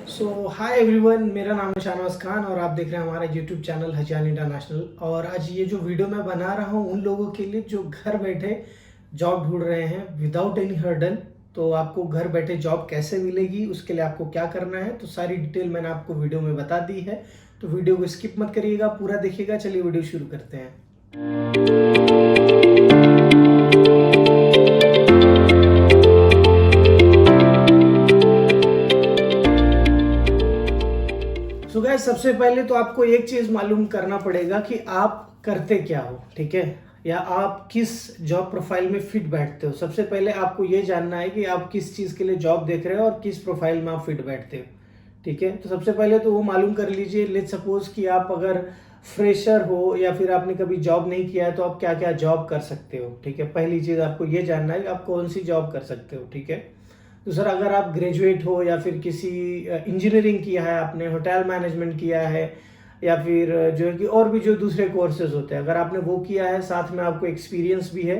Hi everyone, मेरा नाम है शाहनवाज खान और आप देख रहे हैं हमारा यूट्यूब चैनल हजान इंटरनेशनल। और आज ये जो वीडियो मैं बना रहा हूँ उन लोगों के लिए जो घर बैठे जॉब ढूंढ रहे हैं विदाउट एनी हर्डल। तो आपको घर बैठे जॉब कैसे मिलेगी, उसके लिए आपको क्या करना है, तो सारी डिटेल मैंने आपको वीडियो में बता दी है। तो वीडियो को स्किप मत करिएगा, पूरा देखिएगा। चलिए वीडियो शुरू करते हैं। सो गाइस, सबसे पहले तो आपको एक चीज मालूम करना पड़ेगा कि आप करते क्या हो, ठीक है, या आप किस जॉब प्रोफाइल में फिट बैठते हो। सबसे पहले आपको ये जानना है कि आप किस चीज के लिए जॉब देख रहे हो और किस प्रोफाइल में आप फिट बैठते हो, ठीक है। तो सबसे पहले तो वो मालूम कर लीजिए। लेट्स सपोज कि आप अगर फ्रेशर हो या फिर आपने कभी जॉब नहीं किया है तो आप क्या क्या जॉब कर सकते हो, ठीक है। पहली चीज आपको ये जानना है कि आप कौन सी जॉब कर सकते हो, ठीक है। दूसरा, अगर आप ग्रेजुएट हो या फिर किसी इंजीनियरिंग किया है, आपने होटल मैनेजमेंट किया है, या फिर जो है कि और भी जो दूसरे कोर्सेज होते हैं, अगर आपने वो किया है, साथ में आपको एक्सपीरियंस भी है,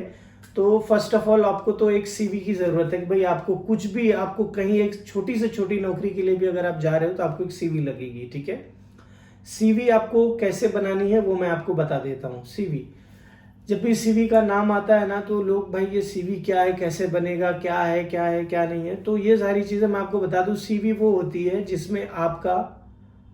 तो फर्स्ट ऑफ ऑल आपको तो एक सीवी की ज़रूरत है कि भाई आपको कुछ भी, आपको कहीं एक छोटी से छोटी नौकरी के लिए भी अगर आप जा रहे हो तो आपको एक सीवी लगेगी, ठीक है। सीवी आपको कैसे बनानी है वो मैं आपको बता देता हूँ। सीवी, जब भी सीवी का नाम आता है ना, तो लोग भाई ये सीवी क्या है, कैसे बनेगा, क्या है क्या है क्या नहीं है, तो ये सारी चीज़ें मैं आपको बता दूं। सीवी वो होती है जिसमें आपका,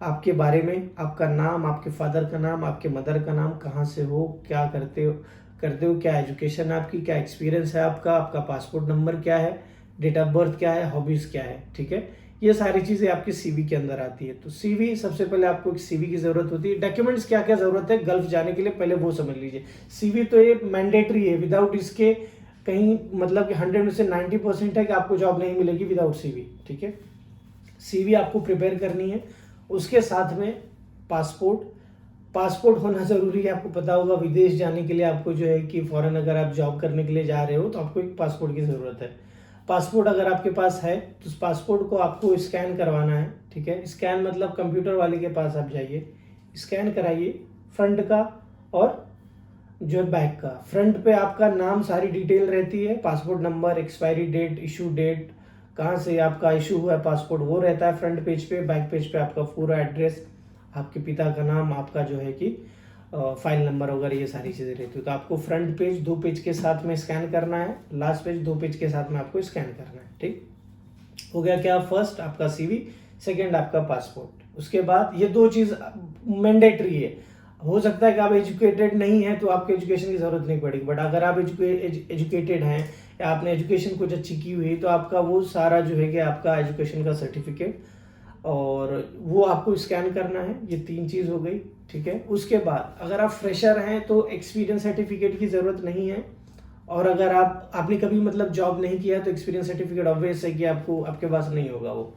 आपके बारे में, आपका नाम, आपके फादर का नाम, आपके मदर का नाम, कहाँ से हो, क्या करते हो, क्या एजुकेशन है आपकी, क्या एक्सपीरियंस है आपका, आपका पासपोर्ट नंबर क्या है, डेट ऑफ बर्थ क्या है, हॉबीज़ क्या है, ठीक है। ये सारी चीज़ें आपकी सीवी के अंदर आती है। तो सीवी, सबसे पहले आपको एक सीवी की ज़रूरत होती है। डॉक्यूमेंट्स क्या क्या ज़रूरत है गल्फ जाने के लिए, पहले वो समझ लीजिए। सीवी तो ये मैंडेटरी है, विदाउट इसके कहीं मतलब कि 100 में से 90% है कि आपको जॉब नहीं मिलेगी विदाउट सीवी, ठीक है। सीवी आपको प्रिपेयर करनी है। उसके साथ में पासपोर्ट, पासपोर्ट होना ज़रूरी है। आपको पता होगा विदेश जाने के लिए आपको जो है कि फ़ॉरेन अगर आप जॉब करने के लिए जा रहे हो तो आपको एक पासपोर्ट की ज़रूरत है। पासपोर्ट अगर आपके पास है तो उस पासपोर्ट को आपको स्कैन करवाना है, ठीक है। स्कैन मतलब कंप्यूटर वाले के पास आप जाइए, स्कैन कराइए फ्रंट का और जो है बैक का। फ्रंट पे आपका नाम, सारी डिटेल रहती है, passport number, expiry date, issue date, कहाँ से आपका इशू हुआ है पासपोर्ट, वो रहता है फ्रंट पेज पे। बैक पेज पे आपका पूरा एड्रेस, आपके पिता का नाम, आपका जो है कि फाइल नंबर वगैरह, ये सारी चीज़ें रहती है। तो आपको फ्रंट पेज 2 पेज के साथ में स्कैन करना है, लास्ट पेज 2 पेज के साथ में आपको स्कैन करना है, ठीक हो गया। क्या, फर्स्ट आपका सीवी, सेकंड आपका पासपोर्ट। उसके बाद ये 2 चीज़ मैंडेटरी है। हो सकता है कि आप एजुकेटेड नहीं है तो आपको एजुकेशन की ज़रूरत नहीं पड़ेगी, बट अगर आप एजुकेटेड हैं या आपने एजुकेशन कुछ अच्छी की हुई तो आपका वो सारा जो है कि आपका एजुकेशन का सर्टिफिकेट और वो आपको स्कैन करना है। ये 3 चीज़ हो गई, ठीक है। उसके बाद अगर आप फ्रेशर हैं तो एक्सपीरियंस सर्टिफिकेट की ज़रूरत नहीं है। और अगर आपने कभी मतलब जॉब नहीं किया तो एक्सपीरियंस सर्टिफिकेट ऑब्वियस है कि आपको, आपके पास नहीं होगा वो।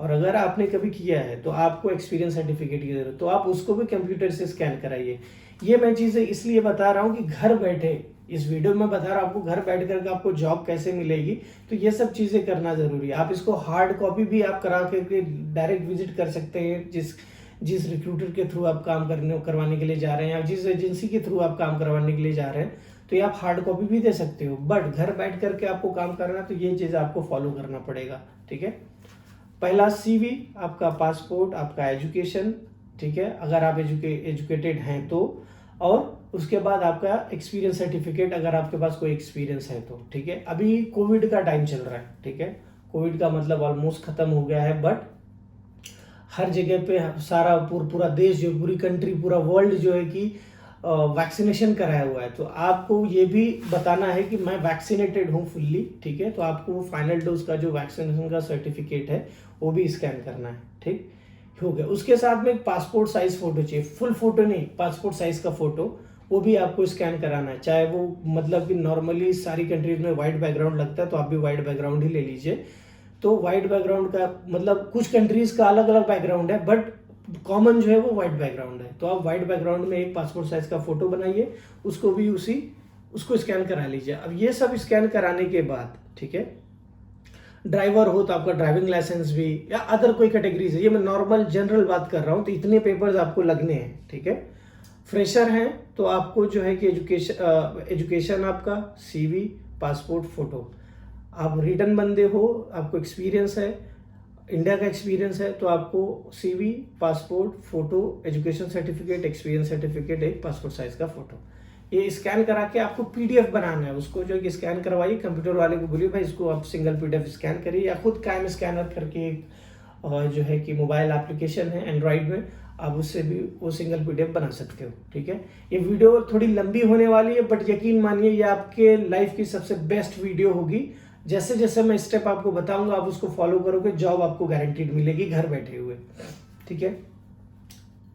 और अगर आपने कभी किया है तो आपको एक्सपीरियंस सर्टिफिकेट की जरूरत, तो आप उसको भी कंप्यूटर से स्कैन कराइए। ये मैं चीज़ें इसलिए बता रहा हूँ कि घर बैठे, इस वीडियो में बता रहा हूँ आपको घर बैठ करके आपको जॉब कैसे मिलेगी, तो ये सब चीज़ें करना ज़रूरी है। आप इसको हार्ड कॉपी भी आप करा करके डायरेक्ट विजिट कर सकते हैं, जिस जिस रिक्रूटर के थ्रू आप काम करवाने के लिए जा रहे हैं या जिस एजेंसी के थ्रू आप काम करवाने के लिए जा रहे हैं, तो ये आप हार्ड कॉपी भी दे सकते हो। बट घर बैठ करके आपको काम करना है तो ये चीज़ आपको फॉलो करना पड़ेगा, ठीक है। पहला सीवी, आपका पासपोर्ट, आपका एजुकेशन, ठीक है, अगर आप एजुकेटेड हैं तो, और उसके बाद आपका एक्सपीरियंस सर्टिफिकेट अगर आपके पास कोई एक्सपीरियंस है तो, ठीक है। अभी कोविड का टाइम चल रहा है, ठीक है। कोविड का मतलब ऑलमोस्ट खत्म हो गया है, बट हर जगह पे सारा पूरा देश, जो पूरी कंट्री, पूरा वर्ल्ड जो है कि वैक्सीनेशन कराया हुआ है। तो आपको ये भी बताना है कि मैं वैक्सीनेटेड हूँ फुल्ली, ठीक है। तो आपको वो फाइनल डोज का जो वैक्सीनेशन का सर्टिफिकेट है वो भी स्कैन करना है, ठीक हो गया। उसके साथ में एक पासपोर्ट साइज फोटो चाहिए, फुल फोटो नहीं, पासपोर्ट साइज का फोटो, वो भी आपको स्कैन कराना है। चाहे वो मतलब कि नॉर्मली सारी कंट्रीज में वाइट बैकग्राउंड लगता है तो आप भी वाइट बैकग्राउंड ही ले लीजिए। तो वाइट बैकग्राउंड का मतलब कुछ कंट्रीज का अलग अलग बैकग्राउंड है, बट कॉमन जो है वो वाइट बैकग्राउंड है। तो आप वाइट बैकग्राउंड में एक पासपोर्ट साइज का फोटो बनाइए, उसको भी उसको स्कैन करा लीजिए। अब ये सब स्कैन कराने के बाद, ठीक है, ड्राइवर हो तो आपका ड्राइविंग लाइसेंस भी, या अदर कोई कैटेगरीज है, ये मैं नॉर्मल जनरल बात कर रहा हूँ, तो इतने पेपर्स आपको लगने हैं, ठीक है। फ्रेशर हैं तो आपको जो है कि एजुकेशन आपका, सीवी, पासपोर्ट, फोटो। आप रिटर्न बंदे हो, आपको एक्सपीरियंस है, इंडिया का एक्सपीरियंस है तो आपको CV, passport, photo, education certificate, experience certificate, एक पासपोर्ट साइज का फोटो, ये स्कैन करा के आपको PDF बनाना है। उसको जो है कि स्कैन करवाइए, कंप्यूटर वाले को बोलिए भाई इसको आप सिंगल PDF स्कैन करिए, या खुद काइम स्कैनर करके एक जो है कि मोबाइल एप्लीकेशन है एंड्रॉइड में, आप उससे भी वो सिंगल PDF बना सकते हो। ठीक है, ये वीडियो थोड़ी लंबी होने वाली है, बट यकीन मानिए ये आपके लाइफ की सबसे बेस्ट वीडियो होगी। जैसे जैसे मैं स्टेप आपको बताऊंगा आप उसको फॉलो करोगे, जॉब आपको गारंटीड मिलेगी घर बैठे हुए। ठीक है,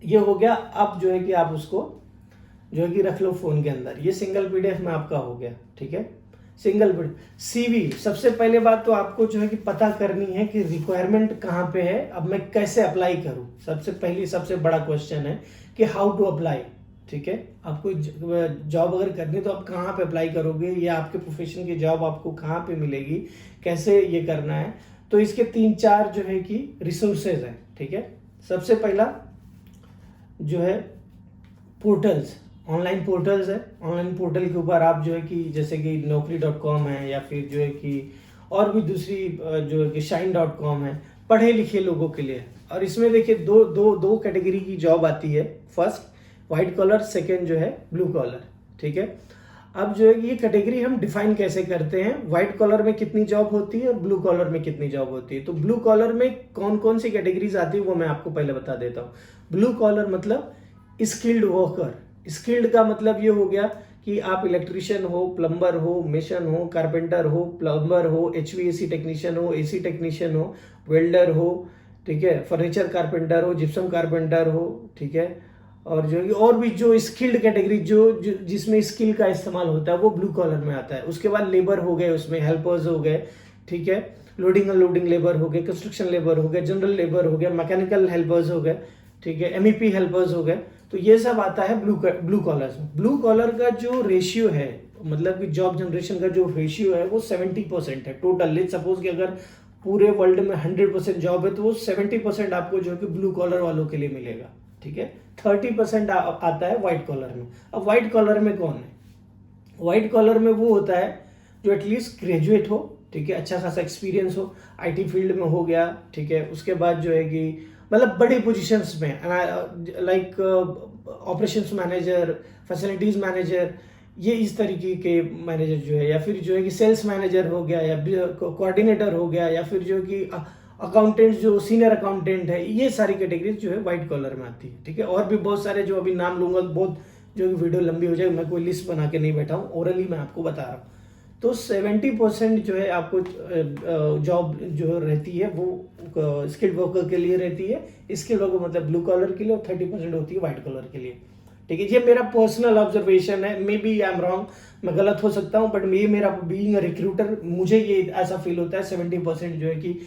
ये हो गया। अब जो है कि आप उसको जो है कि रख लो फोन के अंदर। ये सिंगल PDF में आपका हो गया। ठीक है, सिंगल CV। सबसे पहले बात तो आपको जो है कि पता करनी है कि रिक्वायरमेंट कहाँ पे है, अब मैं कैसे अप्लाई करूँ। सबसे बड़ा क्वेश्चन है कि हाउ टू अप्लाई। ठीक है, आपको जॉब अगर करनी है तो आप कहाँ पे अप्लाई करोगे, या आपके प्रोफेशन की जॉब आपको कहाँ पे मिलेगी, कैसे ये करना है। तो इसके 3-4 जो है कि रिसोर्सेज हैं। ठीक है, सबसे पहला जो है पोर्टल्स, ऑनलाइन पोर्टल्स है। ऑनलाइन पोर्टल के ऊपर आप जो है कि जैसे कि naukri.com है, या फिर जो है कि और भी दूसरी जो है कि shine.com है, पढ़े लिखे लोगों के लिए। और इसमें देखिए दो कैटेगरी की जॉब आती है, फर्स्ट व्हाइट कॉलर, सेकेंड जो है ब्लू कॉलर। ठीक है, अब जो है कि ये कैटेगरी हम डिफाइन कैसे करते हैं, व्हाइट कॉलर में कितनी जॉब होती है और ब्लू कॉलर में कितनी जॉब होती है। तो ब्लू कॉलर में कौन कौन सी कैटेगरीज आती है वो मैं आपको पहले बता देता हूँ। ब्लू कॉलर मतलब स्किल्ड वर्कर। स्किल्ड का मतलब ये हो गया कि आप इलेक्ट्रिशियन हो, प्लम्बर हो, मेसन हो, कारपेंटर हो, प्लम्बर हो, HVAC टेक्नीशियन हो, AC टेक्नीशियन हो, वेल्डर हो, ठीक है, फर्नीचर कारपेंटर हो, जिप्सम कारपेंटर हो। ठीक है, और जो और भी जो स्किल्ड कैटेगरी जो जिसमें स्किल का इस्तेमाल होता है वो ब्लू कॉलर में आता है। उसके बाद लेबर हो गए, उसमें हेल्पर्स हो गए। ठीक है, लोडिंग अनलोडिंग लेबर हो गए, कंस्ट्रक्शन लेबर हो गए, जनरल लेबर हो गया, मैकेनिकल हेल्पर्स हो गए। ठीक है, MEP हेल्पर्स हो गए। तो ये सब आता है ब्लू कॉलर में। ब्लू कॉलर का जो रेशियो है, मतलब कि जॉब जनरेशन का जो रेशियो है वो 70% है टोटल। लेट्स सपोज कि अगर पूरे वर्ल्ड में 100% जॉब है तो वो 70% आपको जो है कि ब्लू कॉलर वालों के लिए मिलेगा। ठीक है, 30% आता है व्हाइट कॉलर में। अब व्हाइट कॉलर में कौन है? व्हाइट कॉलर में वो होता है जो एटलीस्ट ग्रेजुएट हो, ठीक है, अच्छा खासा एक्सपीरियंस हो, IT फील्ड में हो गया। ठीक है, उसके बाद जो है कि मतलब बड़ी पोजीशंस में like operations manager, facilities manager, ये इस तरीके के मैनेजर जो है, या फिर जो है कि सेल्स मैनेजर हो गया, या कोऑर्डिनेटर हो गया, या फिर जो कि अकाउंटेंट जो सीनियर अकाउंटेंट है, ये सारी कैटेगरीज जो है व्हाइट कॉलर में आती है। ठीक है, और भी बहुत सारे जो अभी नाम लूंगा बहुत जो कि वीडियो लंबी हो जाएगी, मैं कोई लिस्ट बना के नहीं बैठा हूँ, ओरली मैं आपको बता रहा हूँ। तो 70% जो है आपको जॉब जो रहती है वो स्किल्ड वर्कर के लिए रहती है। स्किल्ड वर्कर मतलब ब्लू कॉलर के लिए, और 30% होती है व्हाइट कॉलर के लिए। ठीक है, ये मेरा पर्सनल ऑब्जर्वेशन है, maybe I am wrong, मैं गलत हो सकता हूँ, बट ये मेरा बीइंग अ रिक्रूटर मुझे ये ऐसा फील होता है। 70% जो है कि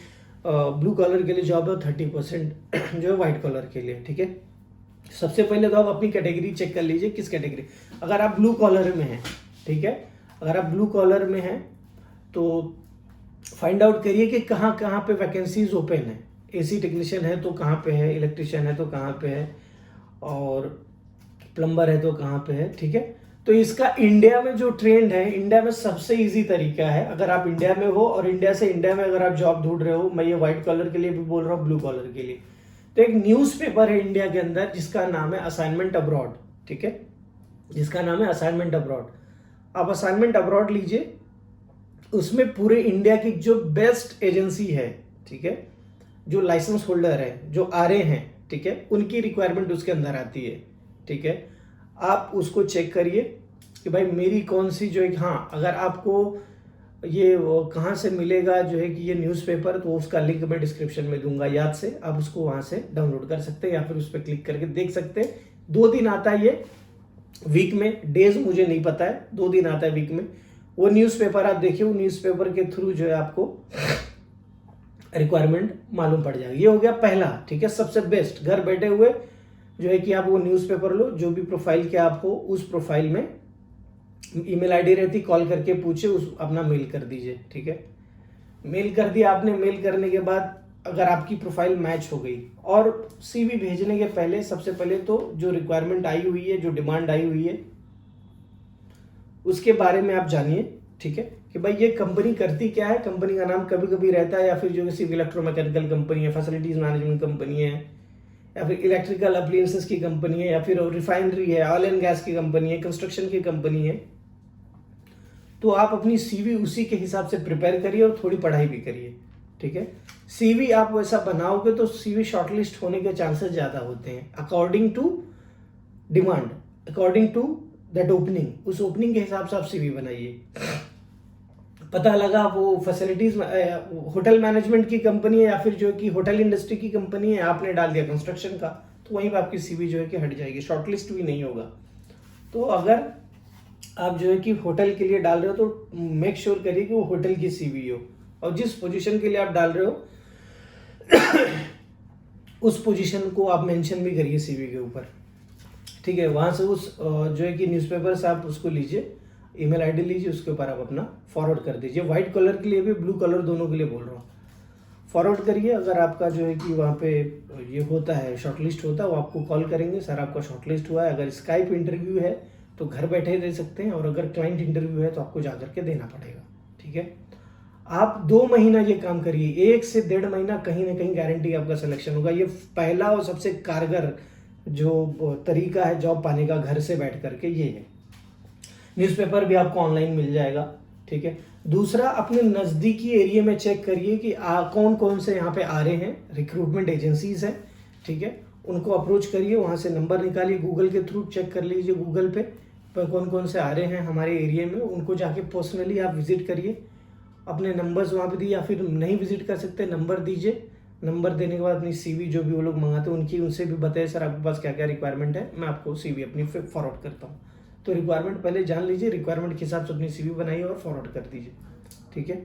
ब्लू कॉलर के लिए जॉब है, 30% जो है व्हाइट कॉलर के लिए। ठीक है, सबसे पहले तो आप अपनी कैटेगरी चेक कर लीजिए, किस कैटेगरी। अगर आप ब्लू कॉलर में हैं, ठीक है, अगर आप ब्लू कॉलर में हैं तो फाइंड आउट करिए कि कहाँ कहाँ पे वैकेंसीज ओपन है। AC टेक्नीशियन है तो कहाँ पे है, इलेक्ट्रिशियन है तो कहाँ पे है, और प्लम्बर है तो कहाँ पे है। ठीक है, तो इसका इंडिया में जो ट्रेंड है, इंडिया में सबसे इजी तरीका है, अगर आप इंडिया में हो और इंडिया से इंडिया में अगर आप जॉब ढूंढ रहे हो, मैं ये व्हाइट कॉलर के लिए भी बोल रहा हूँ, ब्लू कॉलर के लिए, तो एक न्यूज़पेपर है इंडिया के अंदर जिसका नाम है असाइनमेंट अब्रॉड। ठीक है, जिसका नाम है असाइनमेंट अब्रॉड। आप असाइनमेंट अब्रॉड लीजिए, उसमें पूरे इंडिया की जो बेस्ट एजेंसी है, ठीक है, जो लाइसेंस होल्डर है, जो RA हैं, ठीक है, उनकी रिक्वायरमेंट उसके अंदर आती है। ठीक है, आप उसको चेक करिए कि भाई मेरी कौन सी जो है, हाँ, अगर आपको ये कहाँ से मिलेगा जो है कि ये न्यूज़पेपर, तो उसका लिंक मैं डिस्क्रिप्शन में दूंगा, याद से आप उसको वहाँ से डाउनलोड कर सकते हैं, या फिर उस पर क्लिक करके देख सकते हैं। 2 दिन आता है ये वीक में, डेज मुझे नहीं पता है, 2 दिन आता है वीक में। वो न्यूज़पेपर आप देखिए, वो न्यूज़पेपर के थ्रू जो है आपको रिक्वायरमेंट मालूम पड़ जाएगी। ये हो गया पहला। ठीक है, सबसे बेस्ट, घर बैठे हुए जो है कि आप वो न्यूज़पेपर लो, जो भी प्रोफाइल के आप हो उस प्रोफाइल में ईमेल आईडी रहती, कॉल करके पूछे, उस अपना मेल कर दीजिए। ठीक है, मेल कर दिया आपने, मेल करने के बाद अगर आपकी प्रोफाइल मैच हो गई, और CV भेजने के पहले सबसे पहले तो जो रिक्वायरमेंट आई हुई है, जो डिमांड आई हुई है, उसके बारे में आप जानिए। ठीक है, कि भाई ये कंपनी करती क्या है, कंपनी का नाम कभी कभी रहता है, या फिर जो किसी इलेक्ट्रोमैकेनिकल कंपनी है, फैसिलिटीज मैनेजमेंट कंपनी है, या फिर इलेक्ट्रिकल अप्लायंसेस की कंपनी है, या फिर रिफाइनरी है, ऑयल एंड गैस की कंपनी है, कंस्ट्रक्शन की कंपनी है। तो आप अपनी सीवी उसी के हिसाब से प्रिपेयर करिए और थोड़ी पढ़ाई भी करिए, ठीक है। सीवी आप वैसा बनाओगे तो सीवी शॉर्टलिस्ट होने के चांसेस ज़्यादा होते हैं, according to demand, according to that opening, उस ओपनिंग के हिसाब से आप सीवी बनाइए। पता लगा वो फैसिलिटीज होटल मैनेजमेंट की कंपनी है, या फिर जो कि होटल इंडस्ट्री की कंपनी है, आपने डाल दिया कंस्ट्रक्शन का, तो वहीं पर आपकी सीवी जो है कि हट जाएगी, शॉर्टलिस्ट भी नहीं होगा। तो अगर आप जो है कि होटल के लिए डाल रहे हो तो मेक श्योर करिए कि वो होटल की सीवी हो, और जिस पोजीशन के लिए आप डाल रहे हो उस पोजीशन को आप मेंशन भी करिए सीवी के ऊपर, ठीक है। वहाँ से उस जो है कि न्यूज़पेपर से आप उसको लीजिए, ईमेल आईडी लीजिए, उसके ऊपर आप अपना फॉरवर्ड कर दीजिए। व्हाइट कलर के लिए भी, ब्लू कलर, दोनों के लिए बोल रहा हूँ, फॉरवर्ड करिए। अगर आपका जो है कि वहाँ पे ये होता है, शॉर्टलिस्ट होता है, वो आपको कॉल करेंगे, सर आपका शॉर्टलिस्ट हुआ है। अगर स्काइप इंटरव्यू है तो घर बैठे दे सकते हैं, और अगर क्लाइंट इंटरव्यू है तो आपको जा करके देना पड़ेगा, ठीक है। आप 2 महीना ये काम करिए, 1 से 1.5 महीना कहीं ना कहीं गारंटी आपका सिलेक्शन होगा। ये पहला और सबसे कारगर जो तरीका है जॉब पाने का घर से बैठ करके, ये है। न्यूज़पेपर भी आपको ऑनलाइन मिल जाएगा, ठीक है। दूसरा, अपने नज़दीकी एरिया में चेक करिए कि कौन कौन से यहाँ पे आ रहे हैं, रिक्रूटमेंट एजेंसीज हैं, ठीक है। उनको अप्रोच करिए, वहाँ से नंबर निकालिए, गूगल के थ्रू चेक कर लीजिए गूगल पे कौन कौन से आ रहे हैं हमारे एरिया में, उनको जाके पर्सनली आप विजिट करिए, अपने नंबर्स वहाँ पे दिए, या फिर नहीं विजिट कर सकते नंबर दीजिए। नंबर देने के बाद अपनी सीवी जो भी वो लोग मंगाते हैं उनकी, उनसे भी बताइए सर आपके पास क्या क्या रिक्वायरमेंट है, मैं आपको सीवी अपनी फॉरवर्ड करता हूँ। तो रिक्वायरमेंट पहले जान लीजिए, रिक्वायरमेंट के हिसाब से अपनी सीवी बनाइए और फॉरवर्ड कर दीजिए, ठीक है।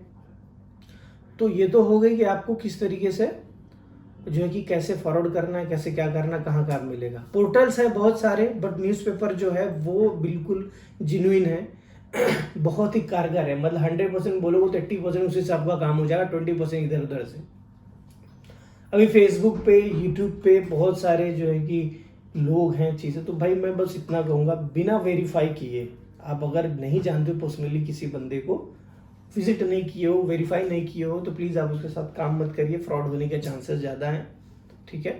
तो ये तो हो गई कि आपको किस तरीके से जो है कि कैसे फॉरवर्ड करना है, कैसे क्या करना, कहाँ कहाँ मिलेगा। पोर्टल्स है बहुत सारे, बट न्यूज़पेपर जो है वो बिल्कुल जेन्युइन है बहुत ही कारगर है। मतलब 100% बोलोगे तो 80% उसी से आपका काम हो जाएगा, 20% इधर उधर से। अभी फेसबुक पे, यूट्यूब पे बहुत सारे जो है कि लोग हैं चीज़ें, तो भाई मैं बस इतना कहूँगा, बिना वेरीफाई किए, आप अगर नहीं जानते हो पर्सनली किसी बंदे को, विजिट नहीं किए हो, वेरीफाई नहीं किए हो, तो प्लीज़ आप उसके साथ काम मत करिए, फ्रॉड होने के चांसेस ज़्यादा हैं, ठीक है।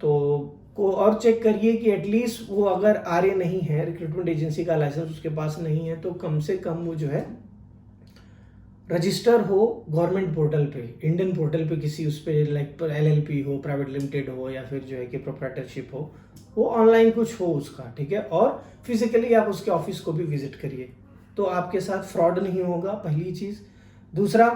तो को और चेक करिए कि एटलीस्ट वो अगर आरए नहीं है, रिक्रूटमेंट एजेंसी का लाइसेंस उसके पास नहीं है, तो कम से कम वो जो है रजिस्टर हो गवर्नमेंट पोर्टल पे, इंडियन पोर्टल पे, किसी उस पर लाइक एलएलपी हो, प्राइवेट लिमिटेड हो, या फिर जो है कि प्रोप्राइटरशिप हो, वो ऑनलाइन कुछ हो उसका, ठीक है। और फिजिकली आप उसके ऑफिस को भी विजिट करिए, तो आपके साथ फ्रॉड नहीं होगा, पहली चीज़। दूसरा,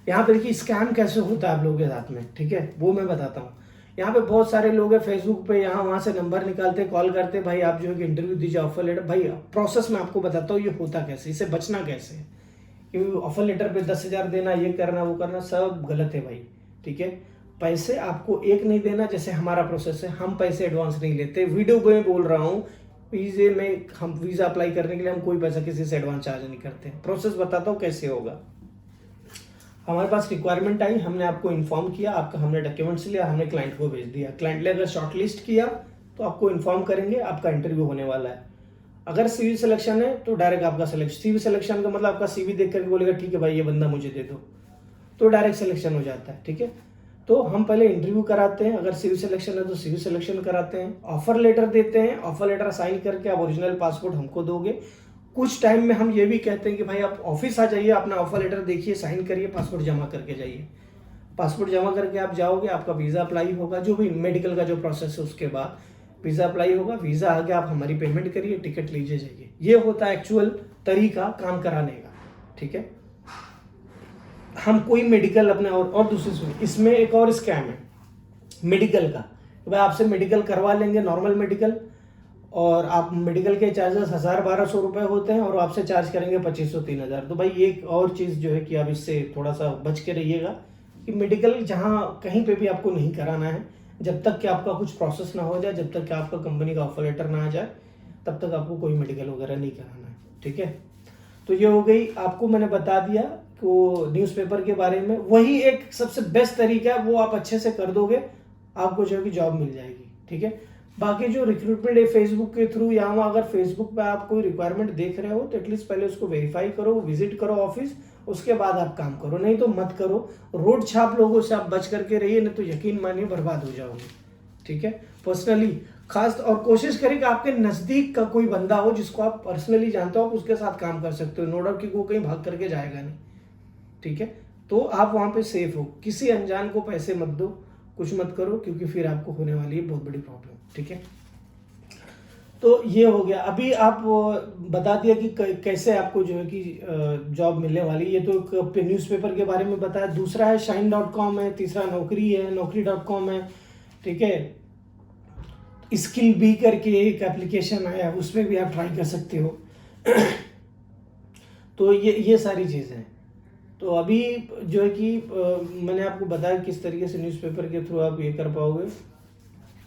यहाँ पे देखिए स्कैम कैसे होता है आप लोगों के साथ में, ठीक है, वो मैं बताता हूँ। यहाँ पे बहुत सारे लोग हैं फेसबुक पे, यहाँ वहाँ से नंबर निकालते, कॉल करते, भाई आप जो है कि इंटरव्यू दीजिए, ऑफर लेटर। भाई प्रोसेस मैं आपको बताता हूँ ये होता कैसे, इससे बचना कैसे है। क्योंकि ऑफर लेटर पे 10,000 देना, ये करना वो करना, सब गलत है भाई, ठीक है। पैसे आपको एक नहीं देना, जैसे हमारा प्रोसेस है, हम पैसे एडवांस नहीं लेते। वीडियो में बोल रहा हूँ, वीजे में हम वीज़ा अप्लाई करने के लिए हम कोई पैसा किसी से एडवांस चार्ज नहीं करते। प्रोसेस बताता हूँ कैसे होगा। हमारे पास रिक्वायरमेंट आई, हमने आपको इन्फॉर्म किया, आपका हमने डॉक्यूमेंट्स लिया, हमने क्लाइंट को भेज दिया। क्लाइंट ने अगर शॉर्टलिस्ट किया तो आपको इन्फॉर्म करेंगे आपका इंटरव्यू होने वाला है। अगर सीवी सिलेक्शन है तो डायरेक्ट आपका सिलेक्शन, सीवी सिलेक्शन का मतलब आपका सीवी देख करके बोलेगा ठीक है भाई ये बंदा मुझे दे दो, तो डायरेक्ट सिलेक्शन हो जाता है, ठीक है। तो हम पहले इंटरव्यू कराते हैं, अगर सीवी सिलेक्शन है तो सीवी सिलेक्शन कराते हैं, ऑफर लेटर देते हैं, ऑफर लेटर साइन करके आप ओरिजिनल पासपोर्ट हमको दोगे। कुछ टाइम में हम ये भी कहते हैं कि भाई आप ऑफिस आ जाइए, अपना ऑफर लेटर देखिए, साइन करिए, पासपोर्ट जमा करके जाइए। पासपोर्ट जमा करके आप जाओगे, आपका वीज़ा अप्लाई होगा, जो भी मेडिकल का जो प्रोसेस है उसके बाद वीज़ा अप्लाई होगा, वीज़ा आ गया, आप हमारी पेमेंट करिए, टिकट लीजिए, जाइए। ये होता है एक्चुअल तरीका काम कराने का, ठीक है। हम कोई मेडिकल अपने और दूसरी, इसमें एक और स्कैम है मेडिकल का, तो भाई आपसे मेडिकल करवा लेंगे, नॉर्मल मेडिकल, और आप मेडिकल के चार्जेस 1,000-1,200 रुपये होते हैं, और आपसे चार्ज करेंगे 2,500-3,000। तो भाई एक और चीज़ जो है कि आप इससे थोड़ा सा बच के रहिएगा कि मेडिकल जहाँ कहीं पे भी आपको नहीं कराना है, जब तक कि आपका कुछ प्रोसेस ना हो जाए, जब तक कि आपका कंपनी का ऑफर लेटर ना आ जाए, तब तक आपको कोई मेडिकल वगैरह नहीं कराना है, ठीक है। तो ये हो गई, आपको मैंने बता दिया वो न्यूज़पेपर के बारे में। वही एक सबसे बेस्ट तरीका है, वो आप अच्छे से कर दोगे, आपको जो है कि जॉब मिल जाएगी, ठीक है। बाकी जो रिक्रूटमेंट है फेसबुक के थ्रू या वहाँ अगर फेसबुक पे आप कोई रिक्वायरमेंट देख रहे हो तो एटलीस्ट पहले उसको वेरीफाई करो, विजिट करो ऑफिस, उसके बाद आप काम करो, नहीं तो मत करो। रोड छाप लोगों से आप बच करके रहिए, नहीं तो यकीन मानिए बर्बाद हो जाओगे, ठीक है। पर्सनली खास और कोशिश करें कि आपके नज़दीक का कोई बंदा हो जिसको आप पर्सनली जानते हो, आप उसके साथ काम कर सकते हो, नो डाउट कि वो कहीं भाग करके जाएगा नहीं, ठीक है। तो आप वहाँ पे सेफ हो। किसी अनजान को पैसे मत दो, कुछ मत करो, क्योंकि फिर आपको होने वाली है बहुत बड़ी प्रॉब्लम, ठीक है। तो ये हो गया। अभी आप बता दिया कि कैसे आपको जो है कि जॉब मिलने वाली, ये तो एक न्यूज़पेपर के बारे में बताया। दूसरा है shine.com है, तीसरा नौकरी है, naukri.com है, ठीक है। स्किल बी करके एक एप्लीकेशन है, उसमें भी आप ट्राई कर सकते हो। तो ये सारी चीज़ें हैं। तो अभी जो है कि मैंने आपको बताया किस तरीके से न्यूज़पेपर के थ्रू आप ये कर पाओगे।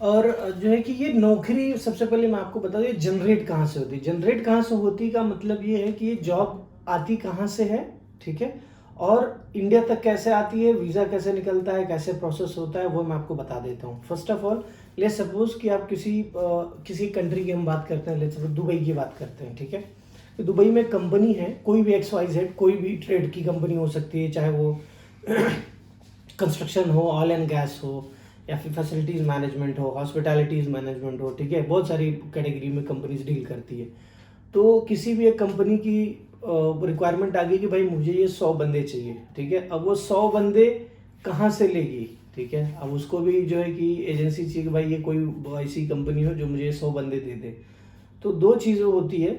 और जो है कि ये नौकरी सबसे पहले मैं आपको बता दूं जनरेट कहाँ से होती है। जनरेट कहाँ से होती का मतलब ये है कि ये जॉब आती कहाँ से है, ठीक है, और इंडिया तक कैसे आती है, वीज़ा कैसे निकलता है, कैसे प्रोसेस होता है, वो मैं आपको बता देता हूँ। फर्स्ट ऑफ ऑल ले सपोज कि आप किसी कंट्री की हम बात करते हैं, ले सपोज दुबई की बात करते हैं, ठीक है। तो दुबई में कंपनी है, कोई भी XYZ, कोई भी ट्रेड की कंपनी हो सकती है, चाहे वो कंस्ट्रक्शन हो, ऑयल एंड गैस हो, या फिर फैसिलिटीज़ मैनेजमेंट हो, हॉस्पिटैलिटीज़ मैनेजमेंट हो, ठीक है। बहुत सारी कैटेगरी में कंपनीज डील करती है। तो किसी भी एक कंपनी की रिक्वायरमेंट आ गई कि भाई मुझे ये 100 बंदे चाहिए, ठीक है। अब वो 100 बंदे कहाँ से लेगी, ठीक है। अब उसको भी जो है कि एजेंसी चाहिए कि भाई ये कोई ऐसी कंपनी हो जो मुझे 100 बंदे दे दे। तो दो चीज़ें होती है।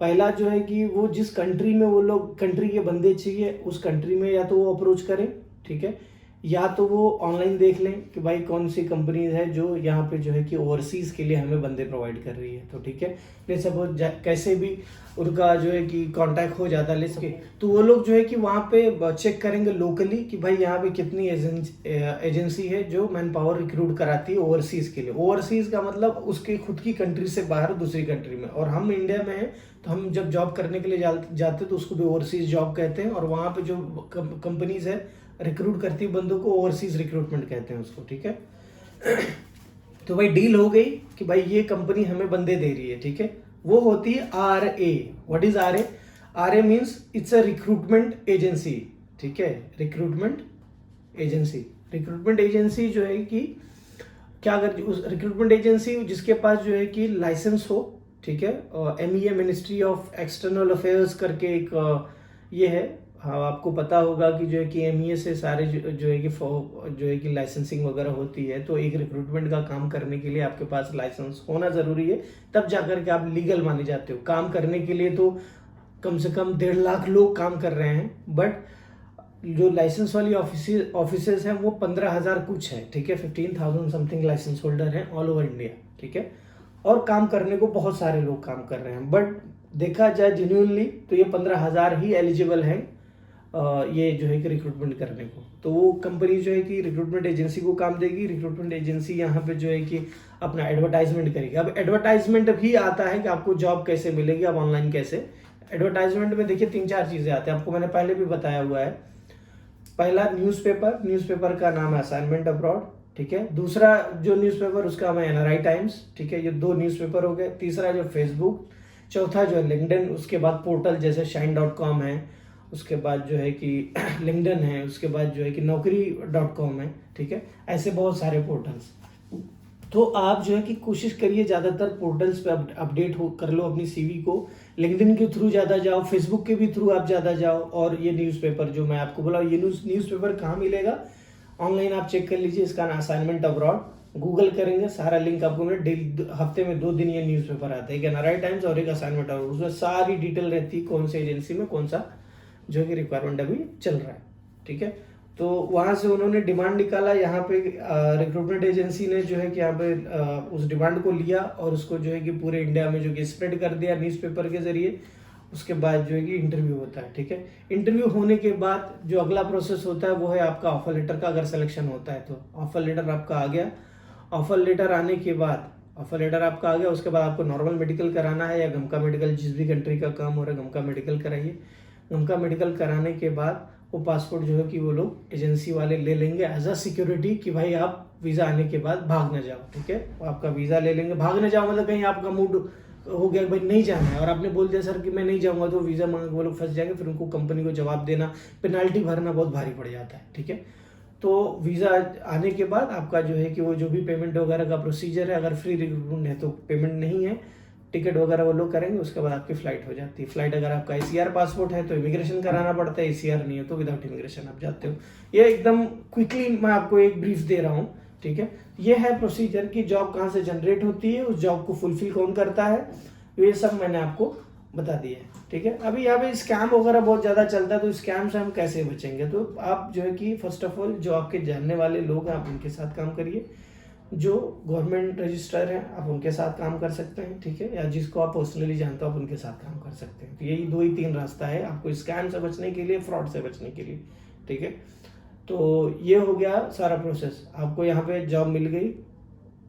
पहला जो है कि वो जिस कंट्री में वो लोग कंट्री के बंदे चाहिए, उस कंट्री में या तो वो अप्रोच करें, ठीक है, या तो वो ऑनलाइन देख लें कि भाई कौन सी कंपनीज है जो यहाँ पे जो है कि ओवरसीज़ के लिए हमें बंदे प्रोवाइड कर रही है, तो ठीक है। ले सपोज कैसे भी उनका जो है कि कांटेक्ट हो जाता है लिस्ट के, तो वो लोग जो है कि वहाँ पे चेक करेंगे लोकली कि भाई यहाँ पे कितनी एजेंसी है जो मैन पावर रिक्रूट कराती है ओवरसीज़ के लिए। ओवरसीज़ का मतलब उसके खुद की कंट्री से बाहर दूसरी कंट्री में। और हम इंडिया में हैं, तो हम जब जॉब करने के लिए जाते तो उसको भी ओवरसीज़ जॉब कहते हैं। और वहाँ पे जो कंपनीज है रिक्रूट करती है बंदों को, ओवरसीज रिक्रूटमेंट कहते हैं उसको, ठीक है। तो भाई डील हो गई कि भाई ये कंपनी हमें बंदे दे रही है, ठीक है। वो होती है RA। What is RA? RA means it's a recruitment agency, ठीक है। रिक्रूटमेंट एजेंसी, रिक्रूटमेंट एजेंसी जो है कि क्या करती है, उस रिक्रूटमेंट एजेंसी जिसके पास जो है कि लाइसेंस हो, ठीक है। MEA ministry of external affairs करके एक ये है। हाँ, आपको पता होगा कि जो है कि MEA से सारे जो है कि लाइसेंसिंग वगैरह होती है। तो एक रिक्रूटमेंट का काम करने के लिए आपके पास लाइसेंस होना ज़रूरी है, तब जाकर के आप लीगल माने जाते हो। काम करने के लिए तो कम से कम 1.5 लाख लोग काम कर रहे हैं, बट जो लाइसेंस वाली ऑफिसेज हैं वो 15,000 कुछ है, ठीक है। 15,000 समथिंग लाइसेंस होल्डर हैं ऑल ओवर इंडिया, ठीक है। और काम करने को बहुत सारे लोग काम कर रहे हैं, बट देखा जाए जेन्युइनली तो ये 15,000 ही एलिजिबल हैं ये जो है कि रिक्रूटमेंट करने को। तो वो कंपनी जो है कि रिक्रूटमेंट एजेंसी को काम देगी। रिक्रूटमेंट एजेंसी यहाँ पे जो है कि अपना एडवर्टाइजमेंट करेगी। अब एडवर्टाइजमेंट भी आता है कि आपको जॉब कैसे मिलेगी, अब ऑनलाइन कैसे। एडवर्टाइजमेंट में देखिए 3-4 चीज़ें आती हैं, आपको मैंने पहले भी बताया हुआ है। पहला न्यूज़पेपर का नाम है असाइनमेंट अब्रॉड, ठीक है। दूसरा जो न्यूज़पेपर उसका नाम है NRI टाइम्स, ठीक है। ये 2 न्यूज़पेपर हो गए। तीसरा जो फेसबुक, चौथा जो है लिंक्डइन, उसके बाद पोर्टल जैसे shine.com है, उसके बाद जो है कि लिंक्डइन है, उसके बाद जो है कि naukri.com है, ठीक है। ऐसे बहुत सारे पोर्टल्स। तो आप जो है कि कोशिश करिए ज़्यादातर पोर्टल्स पे अपडेट हो कर लो अपनी CV को। लिंक्डइन के थ्रू ज़्यादा जाओ, फेसबुक के भी थ्रू आप ज़्यादा जाओ। और ये न्यूज़पेपर जो मैं आपको बोला, ये न्यूज़पेपर कहाँ मिलेगा, ऑनलाइन आप चेक कर लीजिए। इसका नाम असाइनमेंट अब्रॉड, गूगल करेंगे सारा लिंक आपको मिले। हफ्ते में 2 दिन ये न्यूज़पेपर आता है, एक NRI टाइम्स और एक असाइनमेंट अब्रॉड। उसमें सारी डिटेल रहती है कौन सी एजेंसी में कौन सा जो कि रिक्वायरमेंट अभी चल रहा है, ठीक है। तो वहाँ से उन्होंने डिमांड निकाला, यहाँ पे रिक्रूटमेंट एजेंसी ने जो है कि यहाँ पे उस डिमांड को लिया और उसको जो है कि पूरे इंडिया में जो कि स्प्रेड कर दिया न्यूज़पेपर के जरिए। उसके बाद जो है कि इंटरव्यू होता है, ठीक है। इंटरव्यू होने के बाद जो अगला प्रोसेस होता है वो है आपका ऑफर लेटर का। अगर सिलेक्शन होता है तो ऑफर लेटर आपका आ गया। ऑफर लेटर आने के बाद उसके बाद आपको नॉर्मल मेडिकल कराना है या गमका मेडिकल, जिस भी कंट्री का काम हो रहा है गमका मेडिकल कराइए। गमका मेडिकल कराने के बाद वो पासपोर्ट जो है कि वो लोग एजेंसी वाले ले लेंगे एज अ सिक्योरिटी कि भाई आप वीज़ा आने के बाद भाग ना जाओ, ठीक है। वो आपका वीज़ा ले लेंगे। भाग ना जाओ मतलब कहीं आपका मूड हो गया भाई नहीं जाना है और आपने बोल दिया सर कि मैं नहीं जाऊँगा, तो वीज़ा मांग वो लोग फंस जाएंगे, फिर उनको कंपनी को जवाब देना, पेनल्टी भरना बहुत भारी पड़ जाता है, ठीक है। तो वीज़ा आने के बाद आपका जो है कि वो जो भी पेमेंट वगैरह का प्रोसीजर है, अगर फ्री रिक्रूटमेंट है तो पेमेंट नहीं है, टिकट वगैरह वो लोग करेंगे, उसके बाद आपकी फ़्लाइट हो जाती है। फ़्लाइट अगर आपका ICR पासपोर्ट है तो इमिग्रेशन कराना पड़ता है, ICR नहीं है तो विदाउट इमिग्रेशन आप जाते हो। ये एकदम क्विकली मैं आपको एक ब्रीफ दे रहा हूँ, ठीक है। ये है प्रोसीजर कि जॉब कहाँ से जनरेट होती है, उस जॉब को फुलफिल कौन करता है, ये सब मैंने आपको बता दिया है, ठीक है। अभी यहाँ पे स्कैम वगैरह बहुत ज़्यादा चलता है, तो स्कैम से हम कैसे बचेंगे? तो आप जो है कि फर्स्ट ऑफ ऑल जो आपके जानने वाले लोग हैं आप उनके साथ काम करिए, जो गवर्नमेंट रजिस्टर हैं आप उनके साथ काम कर सकते हैं, ठीक है, या जिसको आप पर्सनली जानते हो आप उनके साथ काम कर सकते हैं। तो यही 2 ही 3 रास्ता है आपको स्कैम से बचने के लिए, फ्रॉड से बचने के लिए, ठीक है। तो ये हो गया सारा प्रोसेस। आपको यहाँ पे जॉब मिल गई,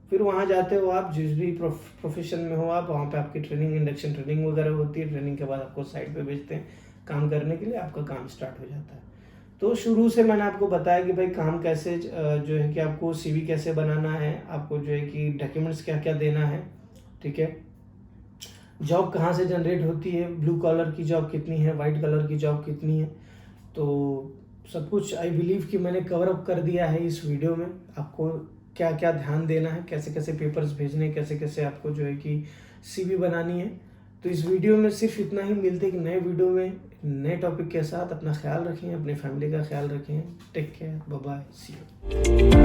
फिर वहाँ जाते हो आप, जिस भी प्रोफेशन में हो आप, वहाँ पे आपकी ट्रेनिंग, इंडक्शन ट्रेनिंग वगैरह होती है। ट्रेनिंग के बाद आपको साइट पे भेजते हैं काम करने के लिए, आपका काम स्टार्ट हो जाता है। तो शुरू से मैंने आपको बताया कि भाई काम कैसे जो है कि आपको CV कैसे बनाना है, आपको जो है कि डॉक्यूमेंट्स क्या क्या देना है, ठीक है। जॉब कहाँ से जनरेट होती है, ब्लू कॉलर की जॉब कितनी है, वाइट कलर की जॉब कितनी है, तो सब कुछ आई बिलीव कि मैंने कवर अप कर दिया है इस वीडियो में। आपको क्या क्या ध्यान देना है, कैसे कैसे पेपर्स भेजने, कैसे कैसे आपको जो है कि CV बनानी है। तो इस वीडियो में सिर्फ इतना ही। मिलते हैं कि नए वीडियो में नए टॉपिक के साथ। अपना ख्याल रखें, अपने फैमिली का ख्याल रखें। Take care, bye bye, see you.